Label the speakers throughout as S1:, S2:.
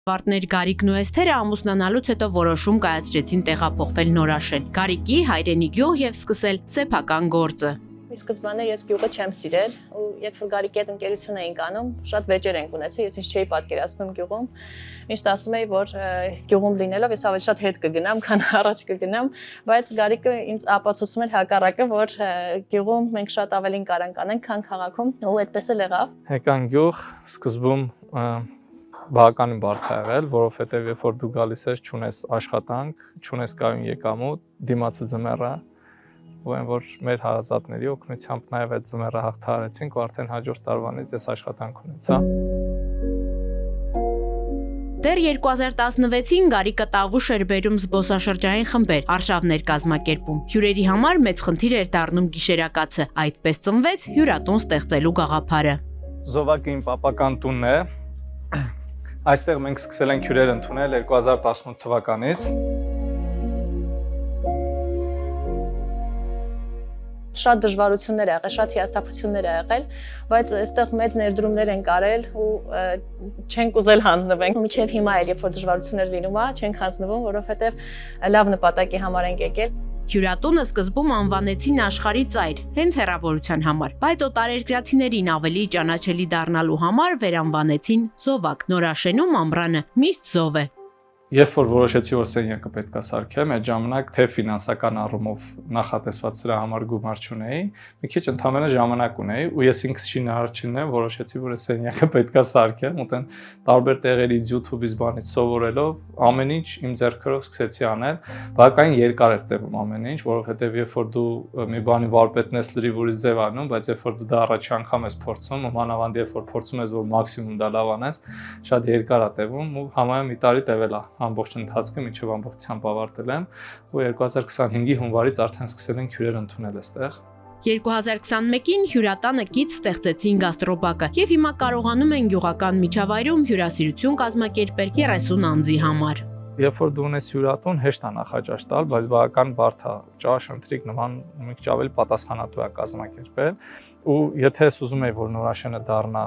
S1: Պարտներ Գարիկն ու Էսթերը ամուսնանալուց հետո որոշում կայացրեցին տեղափոխվել Նորաշեն, Գարիկի հայրենի գյուղ եւ սկսել սեփական գործը։
S2: Սկզբանե ես գյուղը չեմ սիրել ու երբ որ Գարիկի հետ ընկերություն էինք անում, շատ վեճեր ենք ունեցել, ես ինձ չէի պատկերացնում գյուղում։ Միշտ ասում էի, որ գյուղում լինելով ես ավելի շատ հետ կգնամ, քան առաջ կգնամ, բայց Գարիկը ինձ ապացուցում էր հակառակը, որ գյուղում մենք շատ ավելին կարանք անենք, քան քաղաքում, ու այդպես էլ եղավ։
S3: Հեկան գյուղ սկզբում բավականին բարդ ա եղել, որովհետև երբ որ դու գալիս ես, չունես աշխատանք, չունես կայուն եկամուտ, դիմացը ձմեռ է, ու այն որ մեր հարազատների օգնությամբ նաև այդ ձմեռը հաղթահարեցինք, ու արդեն հաջորդ տարվանից ես աշխատանք ունեցա։
S1: Դեռ 2016-ին Գարիկը Տավուշ էր բերում զբոսաշրջային խմբեր, արշավներ կազմակերպում։ Հյուրերի համար մեծ խնդիր էր դառնում գիշերակացը, այդպես ծնվեց հյուրատուն ստեղծելու գաղափարը։
S3: Զովակը իմ պապական տունն է։ Այստեղ մենք սկսել ենք հյուրեր ընդունել 2018 թվականից։
S2: Շատ դժվարություններ ա եղել, շատ հիասթափություններ ա եղել, բայց այստեղ մեծ ներդրումներ են արել ու չենք ուզել հանձնվենք։ Մինչև հիմա էլ երբ որ դժվարություններ լինում ա, չենք հանձնվում, որովհետև լավ նպատակի համար ենք եկել։
S1: Հյուրատունը սկզբում անվանեցին Աշխարհի ծայր, հենց հեռավորության համար, բայց օտարերկրացիներին ավելի ճանաչելի դառնալու համար վերանվանեցին Զովակ։ Նորաշենում ամռանը միշտ զով է։
S3: Երբ որ որոշեցի, որ սենյակը պետք է սարքեմ, այդ ժամանակ թե ֆինանսական առումով նախատեսված սրա համար գումար չունեի, մի քիչ ընդհանրապես ժամանակ ունեի, ու ես ինքս շինարարչինն եմ, որոշեցի, որ այս սենյակը պետք է սարքեմ, ու տեն տարբեր տեղերից YouTube-ից բանից սովորելով ամեն ինչ իմ ձեռքերով սկսեցի անել, բավականին երկար էր տևում ամեն ինչ, որովհետև երբ որ դու մի բանի վարպետն ես լրիվ ուրիշ ձև անում, բայց երբ որ դու դա առաջի անգամ ես փորձում, ու մանավանդ երբ որ փորձում ես, որ մաքսիմում դա լավ անես, շատ երկար է տևում, ու համարյա մի տարի տևել է ամբողջ ընթացքը մինչև ամբողջությամբ ավարտել եմ, ու 2025-ի հունվարից արդեն սկսել ենք հյուրեր ընդունել այստեղ։
S1: 2021-ին հյուրատանը կից ստեղծեցին գաստրոբակը եւ հիմա կարողանում են գյուղական միջավայրում հյուրասիրություն կազմակերպել 30 անձի համար։
S3: Երբ որ դու ունես հյուրատուն, հեշտ է նախաճաշ տալ, բայց բավական բարդ է, ճաշ, ընթրիք նման մի քիչ ավելի պատասխանատու է կազմակերպել, ու եթե ես ուզում եի, որ Նորաշենը դառնա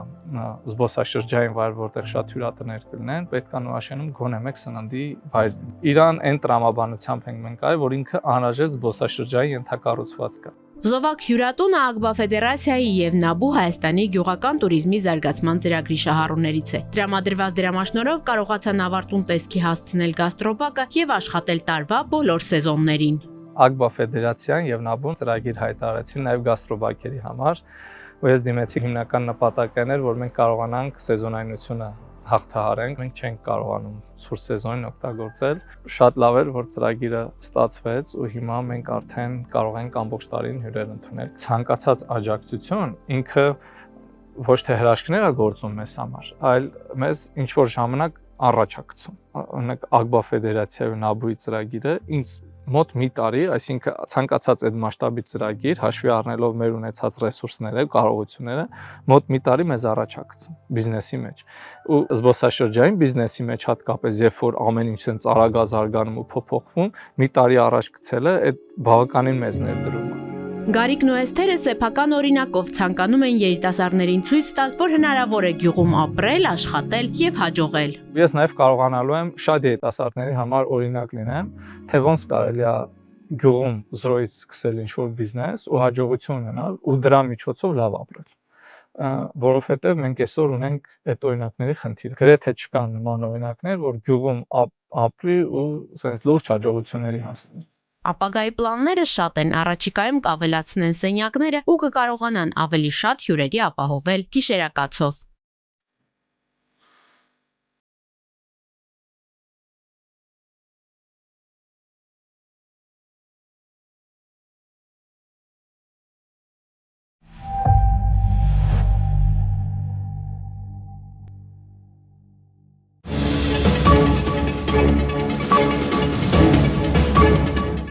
S3: զբոսաշրջային վայր, որտեղ շատ հյուրատներ կլինեն, պետք է Նորաշենում գոնե մեկ սննդի վայր։ Իրան այն տրամաբանությամբ ենք մենք արել, որ ինքը անհրաժեշտ զբոսաշրջային ենթակառուցվածք է։
S1: Զովակ հյուրատունը ԱԳԲԱ ֆեդերացիայի եւ ՆԱԲՈՒ Հայաստանի գյուղական туриզմի զարգացման ծրագրի շահառուներից է։ Տրամադրված դրամաշնորհով կարողացան ավարտուն տեսքի հասցնել գաստրոբակը եւ աշխատել տարվա բոլոր սեզոններին։
S3: ԱԳԲԱ ֆեդերացիան եւ ՆԱԲՈՒ-ն ծրագիր հայտարարեցին նաեւ գաստրոբակերի համար, ու ես դիմեցի հիմնական նպատակն էր, որ մենք կարողանանք սեզոնայնությունը հաղթահարենք, մենք չենք կարողանում ցուրտ սեզոնին օգտագործել։ Շատ լավ էր, որ ծրագիրը ստացվեց, ու հիմա մենք արդեն կարող ենք ամբողջ տարին հյուրեր ընդունել։ Ցանկացած աջակցություն ինքը ոչ թե հրաշքներ է գործում մեզ համար, այլ մեզ ինչ որ ժամանակ առաջ է գցում։ Օրինակ ԱԳԲԱ ֆեդերացիայի ու ՆԱԲՈՒ-ի ծրագիրը ինձ մոտ մի տարի, այսինքն ցանկացած այդ մասշտաբի ծրագիր, հաշվի առնելով մեր ունեցած ռեսուրսները, կարողությունները, մոտ մի տարի մեզ առաջ է գցում բիզնեսի մեջ։ Ու զբոսաշրջային բիզնեսի մեջ հատկապես, երբ որ ամեն ինչ ցենց արագ զարգանում ու փոփոխվում, մի տարի առաջ գցելը այդ բավականին մեծ ներդրում է։
S1: Գարիկն ու Էսթերը սեփական օրինակով ցանկանում են երիտասարդներին ցույց տալ, որ հնարավոր է գյուղում ապրել, աշխատել եւ հաջողել։
S3: Ես նաեւ կարողանալու եմ շատ երիտասարդների համար օրինակ լինեմ, թե ոնց կարելի է գյուղում զրոյից սկսել ինչ-որ բիզնես ու հաջողություն ունենալ ու դրա միջոցով լավ ապրել։ Որովհետեւ մենք այսօր ունենք այդ օրինակների խնդիր։ Գրեթե չկան նման օրինակներ, որ գյուղում ապրի ու ասես լուրջ հաջողությունների հասնի։
S1: Ապագայի պլանները շատ են, առաջիկայում կավելացնեն սենյակները ու կկարողանան ավելի շատ հյուրերի ապահովել գիշերակացով։